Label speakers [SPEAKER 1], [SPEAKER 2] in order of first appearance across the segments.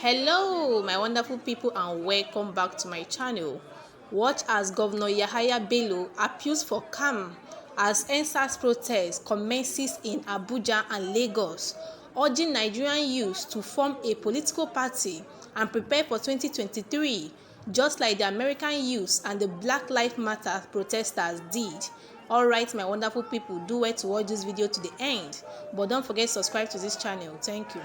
[SPEAKER 1] Hello my wonderful people and welcome back to my channel. Watch as Governor Yahaya Bello appeals for calm as NSAS protest commences in Abuja and Lagos, urging Nigerian youths to form a political party and prepare for 2023, just like the American youths and the Black Lives Matter protesters did. Alright my wonderful people, do well to watch this video to the end, but don't forget to subscribe to this channel. Thank you.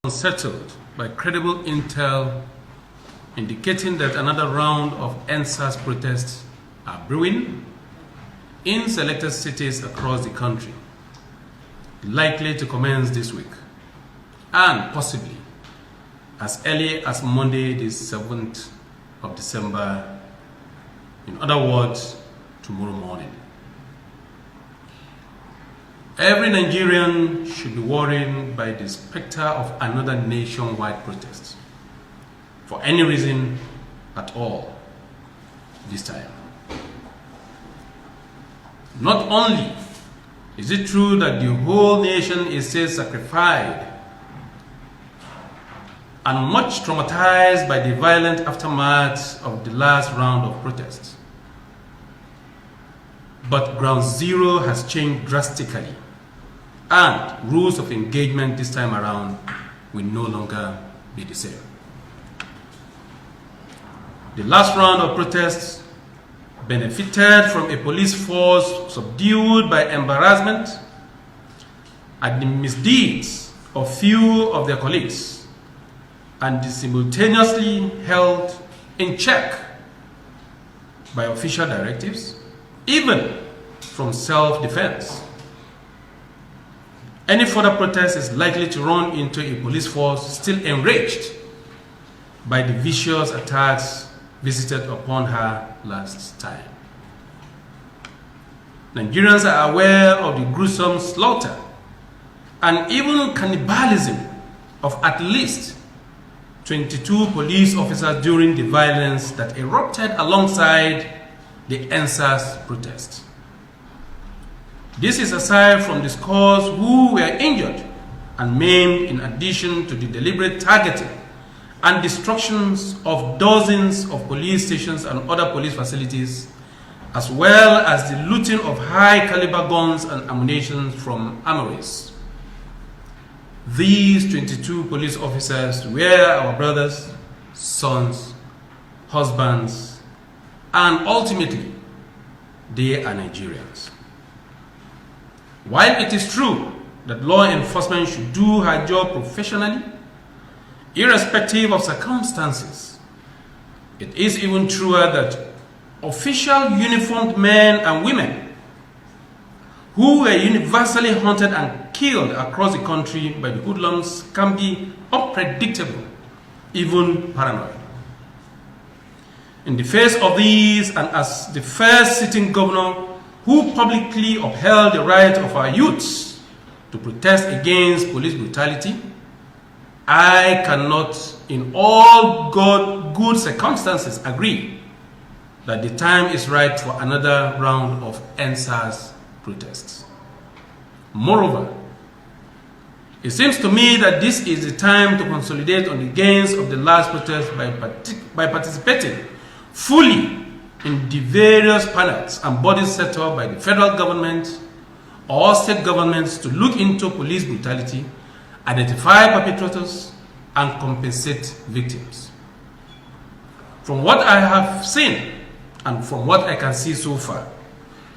[SPEAKER 2] Unsettled by credible intel indicating that another round of NSAS protests are brewing in selected cities across the country, likely to commence this week and possibly as early as Monday the 7th of December, in other words, tomorrow morning. Every Nigerian should be worried by the specter of another nationwide protest for any reason at all this time. Not only is it true that the whole nation is still sacrificed and much traumatized by the violent aftermath of the last round of protests, but ground zero has changed drastically and rules of engagement this time around will no longer be the same. The last round of protests benefited from a police force subdued by embarrassment at the misdeeds of few of their colleagues and simultaneously held in check by official directives, even from self-defense. Any further protest is likely to run into a police force still enraged by the vicious attacks visited upon her last time. Nigerians are aware of the gruesome slaughter and even cannibalism of at least 22 police officers during the violence that erupted alongside the NSAS protest. This is aside from the scores who were injured and maimed, in addition to the deliberate targeting and destructions of dozens of police stations and other police facilities, as well as the looting of high-caliber guns and ammunition from armories. These 22 police officers were our brothers, sons, husbands, and ultimately, they are Nigerians. While it is true that law enforcement should do her job professionally, irrespective of circumstances, it is even truer that official uniformed men and women who were universally hunted and killed across the country by the hoodlums can be unpredictable, even paranoid. In the face of these, and as the first sitting governor who publicly upheld the right of our youths to protest against police brutality, I cannot, in all good circumstances, agree that the time is right for another round of NSAS protests. Moreover, it seems to me that this is the time to consolidate on the gains of the last protest by participating fully in the various panels and bodies set up by the federal government or state governments to look into police brutality, identify perpetrators, and compensate victims. From what I have seen and from what I can see so far,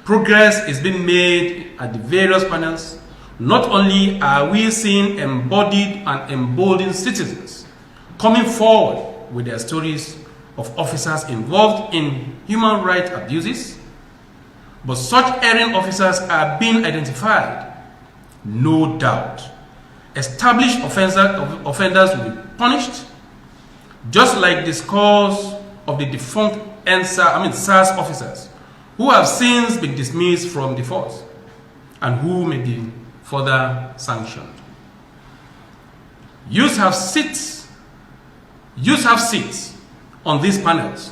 [SPEAKER 2] progress is being made at the various panels. Not only are we seeing embodied and emboldened citizens coming forward with their stories of officers involved in human rights abuses, but such erring officers are being identified. No doubt, established offenders will be punished, just like the scores of the defunct SARS officers who have since been dismissed from the force and who may be further sanctioned. Youths have seats on these panels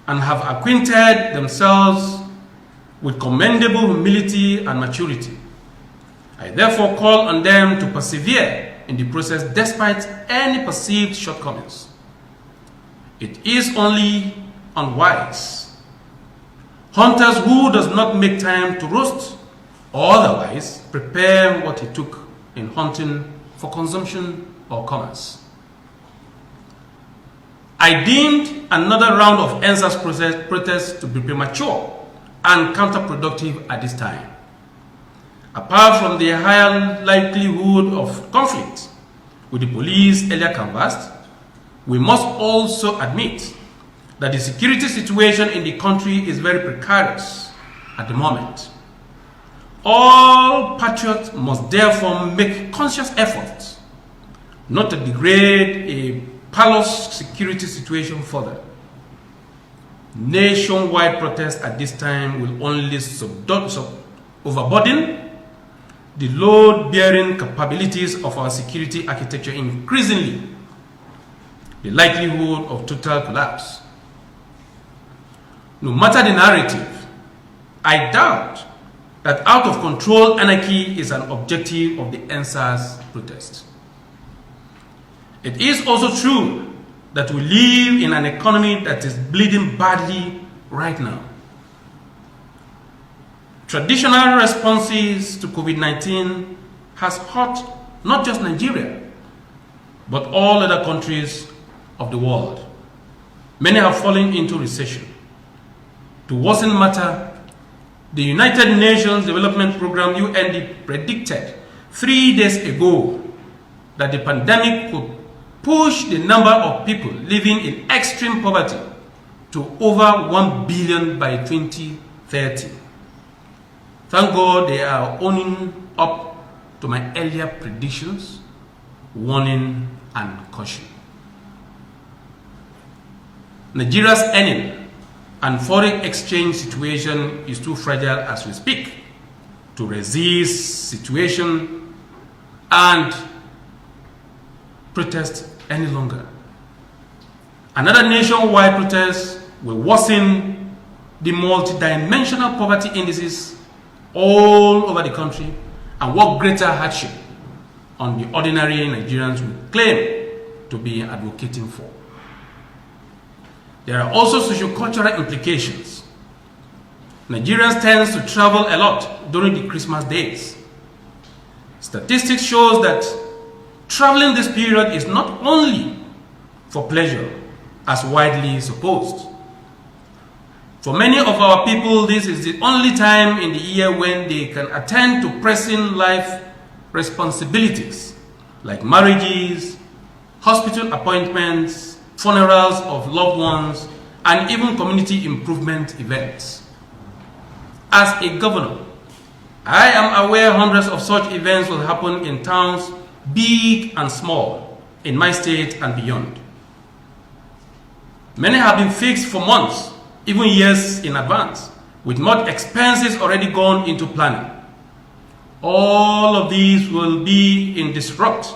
[SPEAKER 2] and have acquainted themselves with commendable humility and maturity. I therefore call on them to persevere in the process despite any perceived shortcomings. It is only unwise hunters who does not make time to roast or otherwise prepare what he took in hunting for consumption or commerce. I deemed another round of EndSARS protests to be premature and counterproductive at this time. Apart from the higher likelihood of conflict with the police earlier canvassed, we must also admit that the security situation in the country is very precarious at the moment. All patriots must therefore make conscious efforts not to degrade a perilous security situation further. Nationwide protests at this time will only overburden the load-bearing capabilities of our security architecture, increasingly the likelihood of total collapse. No matter the narrative, I doubt that out-of-control anarchy is an objective of the EndSARS protest. It is also true that we live in an economy that is bleeding badly right now. Traditional responses to COVID-19 has hurt not just Nigeria, but all other countries of the world. Many have fallen into recession. To worsen matter, the United Nations Development Program UNDP predicted 3 days ago that the pandemic could push the number of people living in extreme poverty to over 1 billion by 2030. Thank God they are owning up to my earlier predictions, warning and caution. Nigeria's earning and foreign exchange situation is too fragile as we speak to resist situation and protest any longer. Another nationwide protest will worsen the multidimensional poverty indices all over the country and work greater hardship on the ordinary Nigerians we claim to be advocating for. There are also socio-cultural implications. Nigerians tend to travel a lot during the Christmas days. Statistics shows that traveling this period is not only for pleasure, as widely supposed. For many of our people, this is the only time in the year when they can attend to pressing life responsibilities like marriages, hospital appointments, funerals of loved ones, and even community improvement events. As a governor, I am aware hundreds of such events will happen in towns big and small in my state and beyond. Many have been fixed for months, even years in advance, with much expenses already gone into planning. All of these will be in disrupt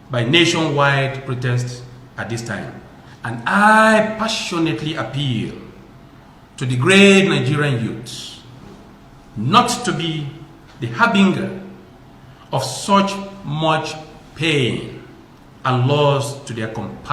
[SPEAKER 2] by nationwide protests at this time. And I passionately appeal to the great Nigerian youth not to be the harbinger of such much pain and loss to their companions.